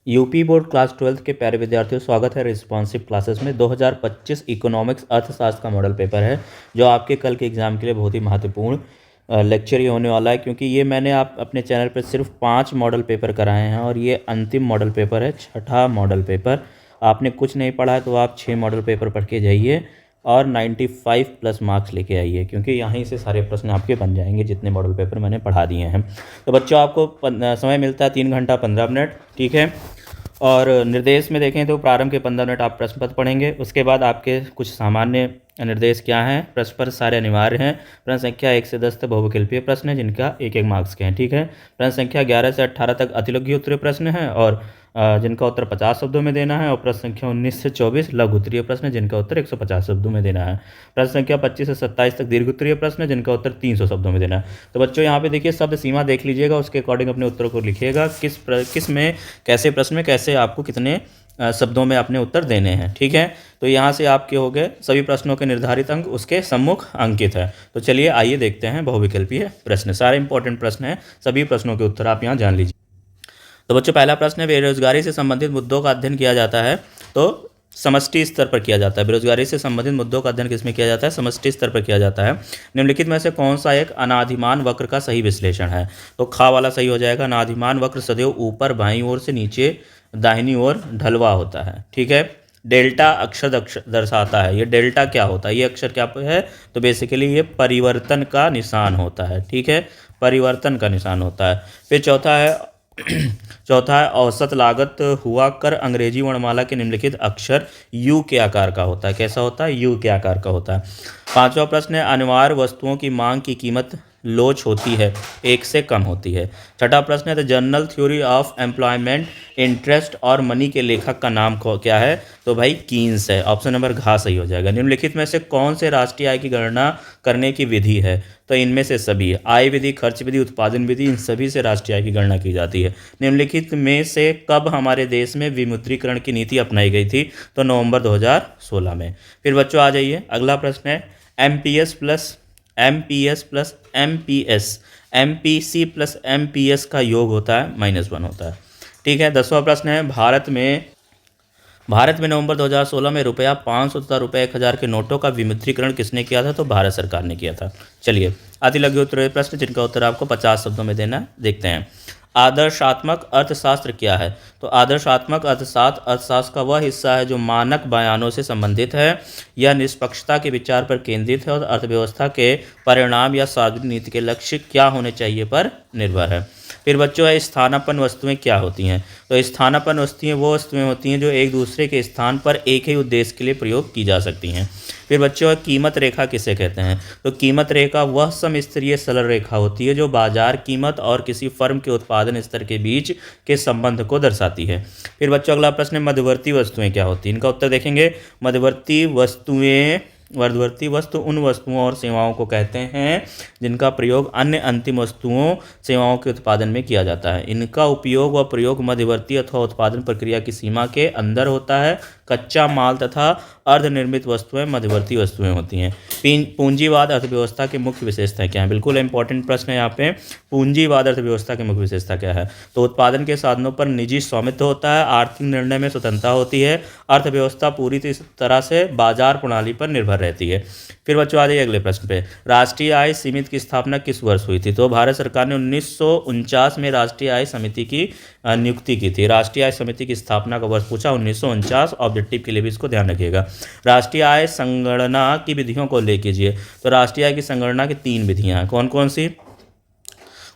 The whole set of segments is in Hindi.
यूपी बोर्ड क्लास 12th के प्यारे विद्यार्थियों, स्वागत है रिस्पॉन्सिव क्लासेस में। 2025 इकोनॉमिक्स अर्थशास्त्र का मॉडल पेपर है जो आपके कल के एग्ज़ाम के लिए बहुत ही महत्वपूर्ण लेक्चर ही होने वाला है, क्योंकि ये मैंने आप अपने चैनल पर सिर्फ 5 मॉडल पेपर कराए हैं और ये अंतिम मॉडल पेपर है, छठा मॉडल पेपर। आपने कुछ नहीं पढ़ा है तो आप 6 मॉडल पेपर पढ़ के जाइए और 95 प्लस मार्क्स लेके आइए, क्योंकि यहीं से सारे प्रश्न आपके बन जाएंगे जितने मॉडल पेपर मैंने पढ़ा दिए हैं। तो बच्चों, आपको समय मिलता है 3 घंटा 15 मिनट, ठीक है। और निर्देश में देखें तो प्रारंभ के 15 मिनट आप प्रश्न पत्र पढ़ेंगे। उसके बाद आपके कुछ सामान्य निर्देश क्या हैं, प्रश्न पत्र सारे अनिवार्य हैं। प्रश्न संख्या 1 से 10 तक बहुविकल्पीय प्रश्न है जिनका 1-1 मार्क्स के हैं, ठीक है। प्रश्न संख्या 11 से 18 तक अतिलघु उत्तरीय प्रश्न है और जिनका उत्तर 50 शब्दों में देना है। और प्रश्न संख्या 19 से 24 लघु उत्तरीय प्रश्न है जिनका उत्तर 150 शब्दों में देना है। प्रश्न संख्या 25 से 27 तक दीर्घ उत्तरीय प्रश्न है जिनका उत्तर 300 शब्दों में देना है। तो बच्चों, यहाँ पे देखिए शब्द सीमा देख लीजिएगा, उसके अकॉर्डिंग अपने उत्तरों को लिखिएगा, किस में कैसे प्रश्न में कैसे आपको कितने शब्दों में अपने उत्तर देने हैं, ठीक है। तो यहाँ से आपके हो गए सभी प्रश्नों के निर्धारित अंक उसके सम्मुख अंकित है। तो चलिए आइए देखते हैं बहुविकल्पीय प्रश्न। सारे इंपॉर्टेंट प्रश्न हैं, सभी प्रश्नों के उत्तर आप यहाँ जान लीजिए। तो बच्चों, पहला प्रश्न है, बेरोजगारी से संबंधित मुद्दों का अध्ययन किया जाता है तो समष्टि स्तर पर किया जाता है। बेरोजगारी से संबंधित मुद्दों का अध्ययन किसमें किया जाता है? समष्टि स्तर पर किया जाता है। निम्नलिखित में से कौन सा एक अनादिमान वक्र का सही विश्लेषण है? तो खा वाला सही हो जाएगा। अनादिमान वक्र सदैव ऊपर बाईं ओर से नीचे दाहिनी ओर ढलवा होता है, ठीक है। डेल्टा अक्षर दर्शाता है। ये डेल्टा क्या होता है? ये अक्षर क्या है? तो बेसिकली ये परिवर्तन का निशान होता है, ठीक है, परिवर्तन का निशान होता है। फिर चौथा है औसत लागत हुआ कर अंग्रेजी वर्णमाला के निम्नलिखित अक्षर यू के आकार का होता है। कैसा होता है? यू के आकार का होता है। पांचवा प्रश्न है, अनिवार्य वस्तुओं की मांग की कीमत लोच होती है, 1 से कम होती है। छठा प्रश्न है, the general theory of employment interest और मनी के लेखक का नाम क्या है? तो भाई कीन्स है। ऑप्शन नंबर घ सही हो जाएगा। निम्नलिखित में से कौन से राष्ट्रीय आय की गणना करने की विधि है? तो इनमें से सभी, आय विधि, खर्च विधि, उत्पादन विधि, इन सभी से राष्ट्रीय आय की गणना की जाती है। निम्नलिखित में से कब हमारे देश में विमुद्रीकरण की नीति अपनाई गई थी? तो नवंबर 2016 में। फिर बच्चों आ जाइए, अगला प्रश्न है, MPC plus MPC plus MPS का योग होता है -1 होता है, ठीक है। 10वां प्रश्न है, भारत में नवंबर 2016 में रुपया 500 तथा रुपये 1000 के नोटों का विमुद्रीकरण किसने किया था? तो भारत सरकार ने किया था। चलिए अतिलघु उत्तरीय प्रश्न जिनका उत्तर आपको 50 शब्दों में देना है, देखते हैं। आदर्शात्मक अर्थशास्त्र क्या है? तो आदर्शात्मक अर्थशास्त्र का वह हिस्सा है जो मानक बयानों से संबंधित है। यह निष्पक्षता के विचार पर केंद्रित है और अर्थव्यवस्था के परिणाम या सार्वजनिक नीति के लक्ष्य क्या होने चाहिए पर निर्भर है। फिर बच्चों है, स्थानापन्न वस्तुएं क्या होती हैं? तो स्थानापन्न वस्तुएं वो वस्तुएं होती हैं जो एक दूसरे के स्थान पर एक ही उद्देश्य के लिए प्रयोग की जा सकती हैं। फिर बच्चों, कीमत रेखा किसे कहते हैं? तो कीमत रेखा वह समस्तरीय सरल रेखा होती है जो बाजार कीमत और किसी फर्म के उत्पादन स्तर के बीच के संबंध को दर्शाती है। फिर बच्चों, अगला प्रश्न है, मध्यवर्ती वस्तुएं क्या होती हैं? इनका उत्तर देखेंगे। मध्यवर्ती वस्तु उन वस्तुओं और सेवाओं को कहते हैं जिनका प्रयोग अन्य अंतिम वस्तुओं सेवाओं के उत्पादन में किया जाता है। इनका उपयोग व प्रयोग मध्यवर्ती अथवा उत्पादन प्रक्रिया की सीमा के अंदर होता है। कच्चा माल तथा अर्धनिर्मित वस्तुएं मध्यवर्ती वस्तुएं होती हैं। पूंजीवाद अर्थव्यवस्था की मुख्य विशेषताएं क्या है? बिल्कुल इंपॉर्टेंट प्रश्न है यहाँ पे। पूंजीवाद अर्थव्यवस्था की मुख्य विशेषता क्या है? तो उत्पादन के साधनों पर निजी स्वामित्व होता है, आर्थिक निर्णय में स्वतंत्रता होती है, अर्थव्यवस्था पूरी तरह से बाजार प्रणाली पर निर्भर रहती है। फिर बच्चों आ जाइए अगले प्रश्न पे, राष्ट्रीय आय समिति की स्थापना किस वर्ष हुई थी? तो भारत सरकार ने 1949 में राष्ट्रीय आय समिति की नियुक्ति की थी। राष्ट्रीय आय समिति की स्थापना का वर्ष पूछा 1949, ऑब्जेक्टिव के लिए भी इसको ध्यान रखिएगा। राष्ट्रीय आय संगणना की विधियों को ले कीजिए। तो राष्ट्रीय आय की संगणना की 3 विधियां हैं, कौन कौन सी?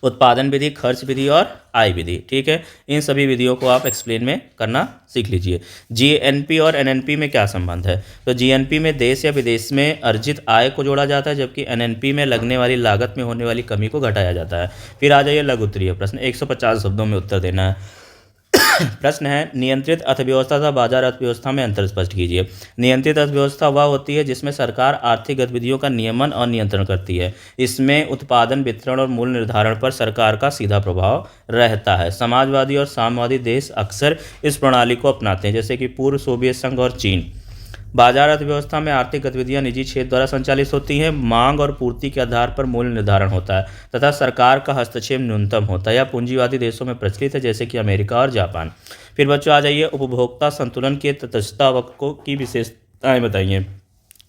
उत्पादन विधि, खर्च विधि और आय विधि, ठीक है। इन सभी विधियों को आप एक्सप्लेन में करना सीख लीजिए। जीएनपी और एनएनपी में क्या संबंध है? तो जीएनपी में देश या विदेश में अर्जित आय को जोड़ा जाता है, जबकि एनएनपी में लगने वाली लागत में होने वाली कमी को घटाया जाता है। फिर आ जाइए लघु उत्तरीय प्रश्न, 150 शब्दों में उत्तर देना है। प्रश्न है, नियंत्रित अर्थव्यवस्था तथा बाजार अर्थव्यवस्था में अंतर स्पष्ट कीजिए। नियंत्रित अर्थव्यवस्था वह होती है जिसमें सरकार आर्थिक गतिविधियों का नियमन और नियंत्रण करती है। इसमें उत्पादन, वितरण और मूल्य निर्धारण पर सरकार का सीधा प्रभाव रहता है। समाजवादी और साम्यवादी देश अक्सर इस प्रणाली को अपनाते हैं, जैसे कि पूर्व सोवियत संघ और चीन। बाजार अर्थव्यवस्था में आर्थिक गतिविधियां निजी क्षेत्र द्वारा संचालित होती हैं। मांग और पूर्ति के आधार पर मूल्य निर्धारण होता है तथा सरकार का हस्तक्षेप न्यूनतम होता है। यह पूंजीवादी देशों में प्रचलित है, जैसे कि अमेरिका और जापान। फिर बच्चों आ जाइए, उपभोक्ता संतुलन के तटस्थता वक्र की विशेषताएं बताइए।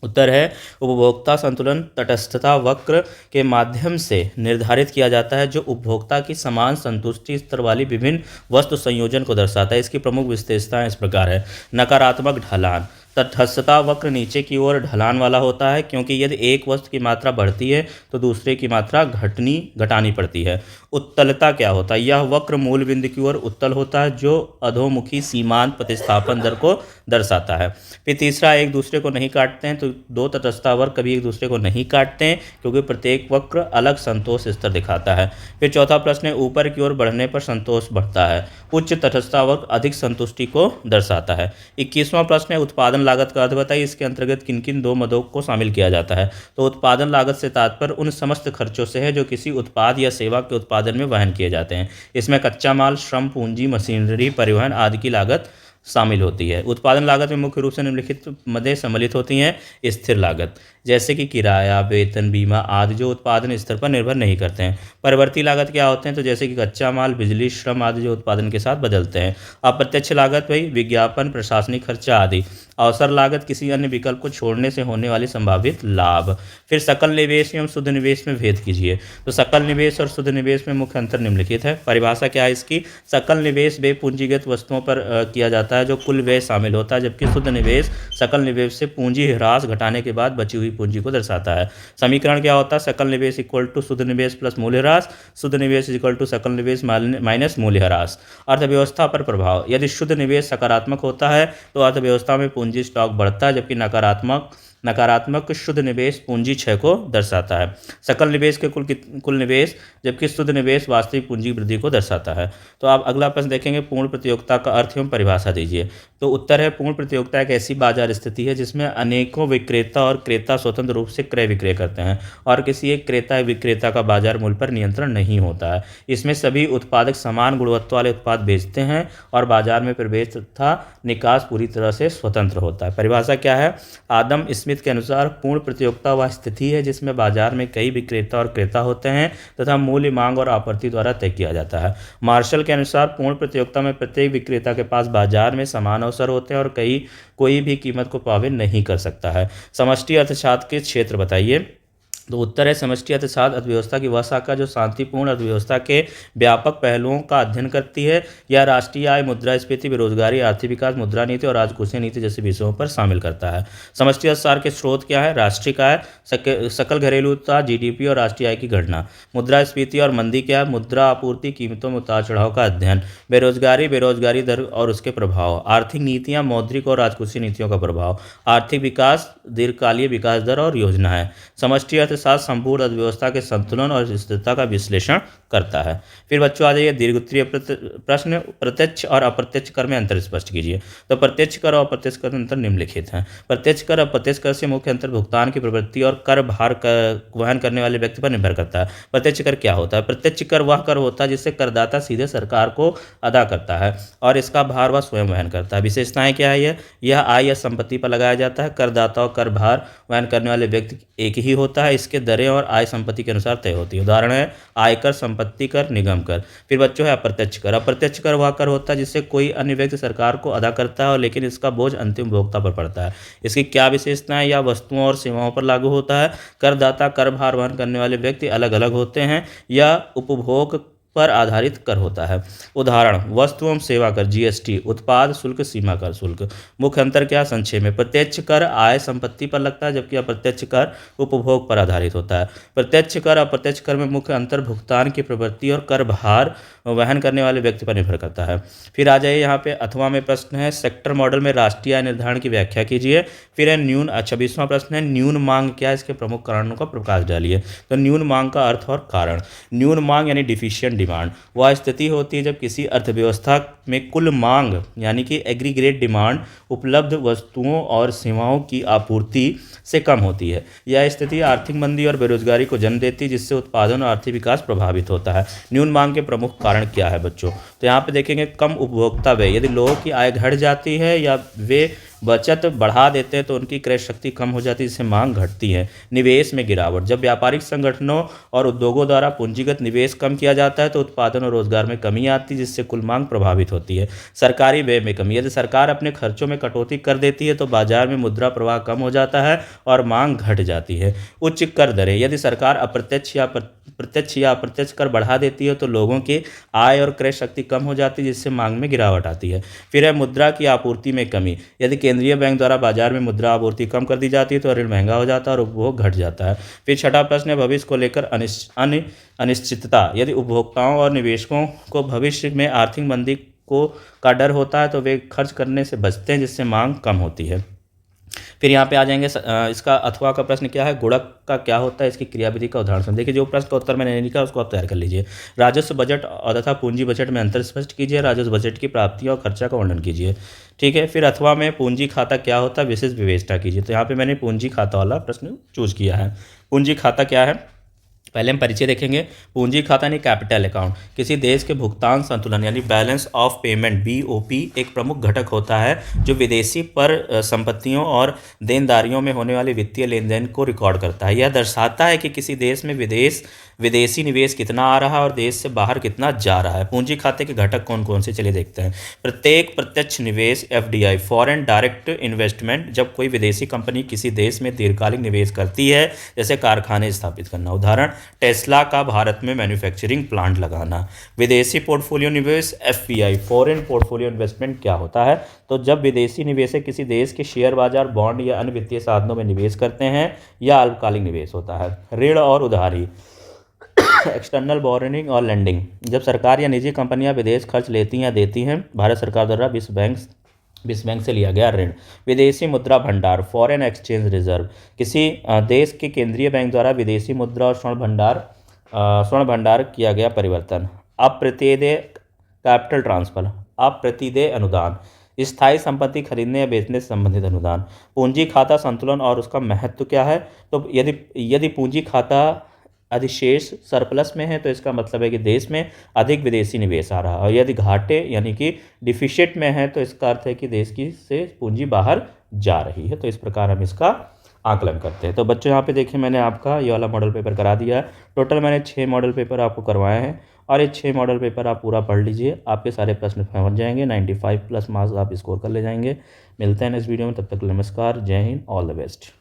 उत्तर है, उपभोक्ता संतुलन तटस्थता वक्र के माध्यम से निर्धारित किया जाता है, जो उपभोक्ता की समान संतुष्टि स्तर वाली विभिन्न वस्तु संयोजन को दर्शाता है। इसकी प्रमुख विशेषताएं इस प्रकार है। नकारात्मक ढलान। तटस्थता वक्र नीचे की ओर ढलान वाला होता है, क्योंकि यदि एक वस्तु की मात्रा बढ़ती है तो दूसरे की मात्रा घटानी पड़ती है। उत्तलता क्या होता है? यह वक्र मूल बिंदु की ओर उत्तल होता है, जो अधोमुखी सीमांत प्रतिस्थापन दर को दर्शाता है। फिर तीसरा, एक दूसरे को नहीं काटते हैं। तो दो तटस्थता वक्र कभी एक दूसरे को नहीं काटते हैं, क्योंकि प्रत्येक वक्र अलग संतोष स्तर दिखाता है। फिर चौथा प्रश्न है, ऊपर की ओर बढ़ने पर संतोष बढ़ता है। उच्च तटस्थता वक्र अधिक संतुष्टि को दर्शाता है। 21वां प्रश्न है, उत्पादन लागत का अर्थ बताइए। इसके अंतर्गत किन किन दो मदों को शामिल किया जाता है? तो उत्पादन लागत से तात्पर्य उन समस्त खर्चों से है जो किसी उत्पाद या सेवा के उत्पादन में वहन किए जाते हैं। इसमें कच्चा माल, श्रम, पूंजी, मशीनरी, परिवहन आदि की लागत शामिल होती है। उत्पादन लागत में मुख्य रूप से निम्नलिखित मदें सम्मिलित होती हैं। स्थिर लागत, जैसे कि किराया, वेतन, बीमा आदि, जो उत्पादन स्तर पर निर्भर नहीं करते हैं। परिवर्ती लागत क्या होते हैं? तो जैसे कि कच्चा माल, बिजली, श्रम आदि, जो उत्पादन के साथ बदलते हैं। अप्रत्यक्ष लागत वही विज्ञापन, प्रशासनिक खर्चा आदि। अवसर लागत, किसी अन्य विकल्प को छोड़ने से होने वाली संभावित लाभ। फिर सकल निवेश एवं शुद्ध निवेश में भेद कीजिए। तो सकल निवेश और शुद्ध निवेश में मुख्य अंतर निम्नलिखित है। परिभाषा क्या है इसकी? सकल निवेश व्यय पूंजीगत वस्तुओं पर किया जाता है, जो कुल व्यय शामिल होता है, जबकि शुद्ध निवेश सकल निवेश से पूंजी ह्रास घटाने के बाद बची हुई पूंजी को दर्शाता है। समीकरण क्या होता है? सकल निवेश इक्वल टू शुद्ध निवेश प्लस मूल्य ह्रास, शुद्ध निवेश इक्वल टू सकल निवेश माइनस मूल्य ह्रास। अर्थव्यवस्था पर प्रभाव, यदि शुद्ध निवेश सकारात्मक होता है तो अर्थव्यवस्था में पूंजी स्टॉक बढ़ता है, जबकि नकारात्मक शुद्ध निवेश पूंजी क्षय को दर्शाता है। सकल निवेश के कुल निवेश, जबकि शुद्ध निवेश वास्तविक पूंजी वृद्धि को दर्शाता है। तो आप अगला प्रश्न देखेंगे, पूर्ण प्रतियोगिता का अर्थ एवं परिभाषा दीजिए। तो उत्तर है, पूर्ण प्रतियोगिता एक ऐसी बाजार स्थिति है जिसमें अनेकों विक्रेता और क्रेता स्वतंत्र रूप से क्रय विक्रय करते हैं और किसी एक क्रेता या विक्रेता का बाजार मूल्य पर नियंत्रण नहीं होता है। इसमें सभी उत्पादक समान गुणवत्ता वाले उत्पाद बेचते हैं और बाजार में प्रवेश तथा निकास पूरी तरह से स्वतंत्र होता है। परिभाषा क्या है? आदम स्मिथ के अनुसार पूर्ण प्रतियोगिता वह स्थिति है जिसमें बाजार में कई विक्रेता और क्रेता होते हैं तथा मूल्य मांग और आपूर्ति द्वारा तय किया जाता है। मार्शल के अनुसार पूर्ण प्रतियोगिता में प्रत्येक विक्रेता के पास बाजार में समान अवसर होते हैं और कोई भी कीमत को प्रभावित नहीं कर सकता है। समष्टि अर्थशास्त्र के क्षेत्र बताइए। तो उत्तर है, समष्टि अर्थशास्त्र अर्थव्यवस्था की वह शाखा जो शांतिपूर्ण अर्थव्यवस्था के व्यापक पहलुओं का अध्ययन करती है। यह राष्ट्रीय आय, मुद्रास्फीति, बेरोजगारी, आर्थिक विकास, मुद्रा नीति और राजकोषीय नीति जैसे विषयों पर शामिल करता है। समष्टि अर्थशास्त्र के स्रोत क्या है? राष्ट्रीय आय, सकल घरेलू उत्पाद, जीडीपी और राष्ट्रीय आय की गणना। मुद्रास्फीति और मंदी क्या है? मुद्रा आपूर्ति, कीमतों में उतार चढ़ाव का अध्ययन। बेरोजगारी दर और उसके प्रभाव। आर्थिक नीतियाँ, मौद्रिक और राजकोषीय नीतियों का प्रभाव। आर्थिक विकास, दीर्घकालीन विकास दर और योजना है। समष्टि अर्थशास्त्र संपूर्ण अर्थव्यवस्था के संतुलन और स्थिरता का विश्लेषण करता है। फिर बच्चों आ जाइए, दीर्घोत्तरीय प्रश्न, प्रत्यक्ष और अप्रत्यक्ष कर में अंतर स्पष्ट कीजिए। तो प्रत्यक्ष कर और अप्रत्यक्ष कर में अंतर निम्नलिखित हैं। प्रत्यक्ष कर अप्रत्यक्ष कर से मुख्य अंतर भुगतान की प्रवृत्ति और कर भार वहन करने वाले व्यक्ति पर निर्भर करता है। प्रत्यक्ष कर क्या होता है? प्रत्यक्ष कर वह कर होता है जिससे करदाता सीधे सरकार को अदा करता है और इसका भार वह स्वयं वहन करता है। विशेषताएं क्या है? यह आय या संपत्ति पर लगाया जाता है। करदाता और कर भार वहन करने वाले व्यक्ति एक ही होता है। इसके दरें और आय संपत्ति के अनुसार तय होती है। उदाहरण है आयकर, संपत्ति कर, निगम कर। फिर बच्चों है अप्रत्यक्ष कर। अप्रत्यक्ष कर वह कर होता है जिससे कोई अन्य व्यक्ति सरकार को अदा करता है और लेकिन इसका बोझ अंतिम उपभोक्ता पर पड़ता है। इसकी क्या विशेषताएं? या वस्तुओं और सेवाओं पर लागू होता है। करदाता, कर भार वहन करने वाले व्यक्ति अलग अलग होते हैं। या उपभोग पर आधारित कर होता है। उदाहरण वस्तु एवं सेवा कर, जीएसटी, उत्पाद शुल्क, सीमा कर शुल्क। मुख्य अंतर क्या? संक्षेप में, प्रत्यक्ष कर आय संपत्ति पर लगता है जबकि अप्रत्यक्ष कर उपभोग पर आधारित होता है। प्रत्यक्ष कर अप्रत्यक्ष कर में मुख्य अंतर भुगतान की प्रवृत्ति और कर भार वहन करने वाले व्यक्ति पर निर्भर करता है। फिर आ जाइए यहाँ पे अथवा में प्रश्न है, सेक्टर मॉडल में राष्ट्रीय आय निर्धारण की व्याख्या कीजिए। फिर है 26वां प्रश्न है, न्यून मांग क्या है? इसके प्रमुख कारणों का प्रकाश डालिए। तो न्यून मांग का अर्थ और कारण। न्यून मांग यानी डिफिशिएंट डिमांड वह स्थिति होती है जब किसी अर्थव्यवस्था में कुल मांग यानी कि एग्रीगेट डिमांड उपलब्ध वस्तुओं और सेवाओं की आपूर्ति से कम होती है। यह स्थिति आर्थिक मंदी और बेरोजगारी को जन्म देती है जिससे उत्पादन और आर्थिक विकास प्रभावित होता है। न्यून मांग के प्रमुख कारण क्या है बच्चों? तो यहाँ पे देखेंगे कम उपभोक्ता व्यय, यदि लोगों की आय घट जाती है या वे बचत बढ़ा देते हैं तो उनकी क्रय शक्ति कम हो जाती है, जिससे मांग घटती है। निवेश में गिरावट, जब व्यापारिक संगठनों और उद्योगों द्वारा पूंजीगत निवेश कम किया जाता है तो उत्पादन और रोजगार में कमी आती है, जिससे कुल मांग प्रभावित होती है। सरकारी व्यय में कमी, यदि सरकार अपने खर्चों में कटौती कर देती है तो बाजार में मुद्रा प्रवाह कम हो जाता है और मांग घट जाती है। उच्च कर दरें, यदि सरकार प्रत्यक्ष या अप्रत्यक्ष कर बढ़ा देती है तो लोगों की आय और क्रय शक्ति कम हो जाती है, जिससे मांग में गिरावट आती है। फिर है मुद्रा की आपूर्ति में कमी, यदि केंद्रीय बैंक द्वारा बाजार में मुद्रा आपूर्ति कम कर दी जाती है तो ऋण महंगा हो जाता है और उपभोग घट जाता है। फिर छठा प्रश्न है भविष्य को लेकर अनिश्चितता, यदि उपभोक्ताओं और निवेशकों को भविष्य में आर्थिक मंदी का डर होता है तो वे खर्च करने से बचते हैं, जिससे मांग कम होती है। फिर यहाँ पे आ जाएंगे इसका अथवा का प्रश्न क्या है, गुणक का क्या होता है, इसकी क्रियाविधि का उदाहरण समझिए। देखिए जो प्रश्न का उत्तर मैंने नहीं लिखा उसको आप तैयार कर लीजिए। राजस्व बजट और तथा पूंजी बजट में अंतर स्पष्ट कीजिए। राजस्व बजट की प्राप्तियों और खर्चा का वर्णन कीजिए। ठीक है। फिर अथवा में पूंजी खाता क्या होता है, विशेष विवेचना कीजिए। तो यहाँ पे मैंने पूंजी खाता वाला प्रश्न चूज किया है। पूंजी खाता क्या है, पहले हम परिचय देखेंगे। पूंजी खाता यानी कैपिटल अकाउंट किसी देश के भुगतान संतुलन यानी बैलेंस ऑफ पेमेंट बीओपी एक प्रमुख घटक होता है जो विदेशी पर संपत्तियों और देनदारियों में होने वाले वित्तीय लेन देन को रिकॉर्ड करता है। यह दर्शाता है कि किसी देश में विदेशी निवेश कितना आ रहा है और देश से बाहर कितना जा रहा है। पूंजी खाते के घटक कौन कौन से, चलिए देखते हैं। प्रत्येक प्रत्यक्ष निवेश एफडीआई फॉरेन डायरेक्ट इन्वेस्टमेंट, जब कोई विदेशी कंपनी किसी देश में दीर्घकालिक निवेश करती है जैसे कारखाने स्थापित करना। उदाहरण टेस्ला का भारत में मैन्युफैक्चरिंग प्लांट लगाना। विदेशी पोर्टफोलियो निवेश एफपीआई फॉरेन पोर्टफोलियो इन्वेस्टमेंट क्या होता है, तो जब विदेशी निवेशक किसी देश के शेयर बाजार, बॉन्ड या अन्य वित्तीय साधनों में निवेश करते हैं या अल्पकालिक निवेश होता है। ऋण और उधारी एक्सटर्नल बोरोइंग और लेंडिंग, जब सरकार या निजी कंपनियां विदेश खर्च लेती या देती हैं। भारत सरकार द्वारा विश्व बैंक से लिया गया ऋण। विदेशी मुद्रा भंडार फॉरेन एक्सचेंज रिजर्व, किसी देश के केंद्रीय बैंक द्वारा विदेशी मुद्रा और स्वर्ण भंडार किया गया परिवर्तन। अप्रत्यदेय कैपिटल ट्रांसफर, अप्रत्यदेय अनुदान, स्थायी संपत्ति खरीदने या बेचने से संबंधित अनुदान। पूंजी खाता संतुलन और उसका महत्व क्या है, तो यदि पूंजी खाता अधिशेष सरप्लस में है तो इसका मतलब है कि देश में अधिक विदेशी निवेश आ रहा है, और यदि घाटे यानी कि डिफिसिट में है तो इसका अर्थ है कि देश की से पूंजी बाहर जा रही है। तो इस प्रकार हम इसका आकलन करते हैं। तो बच्चों यहाँ पे देखिए मैंने आपका ये वाला मॉडल पेपर करा दिया है। टोटल मैंने 6 मॉडल पेपर आपको करवाए हैं और ये 6 मॉडल पेपर आप पूरा पढ़ लीजिए, आपके सारे प्रश्न समझ जाएंगे। 95+ मार्क्स आप स्कोर कर ले जाएंगे। मिलते हैं इस वीडियो में, तब तक नमस्कार, जय हिंद, ऑल द बेस्ट।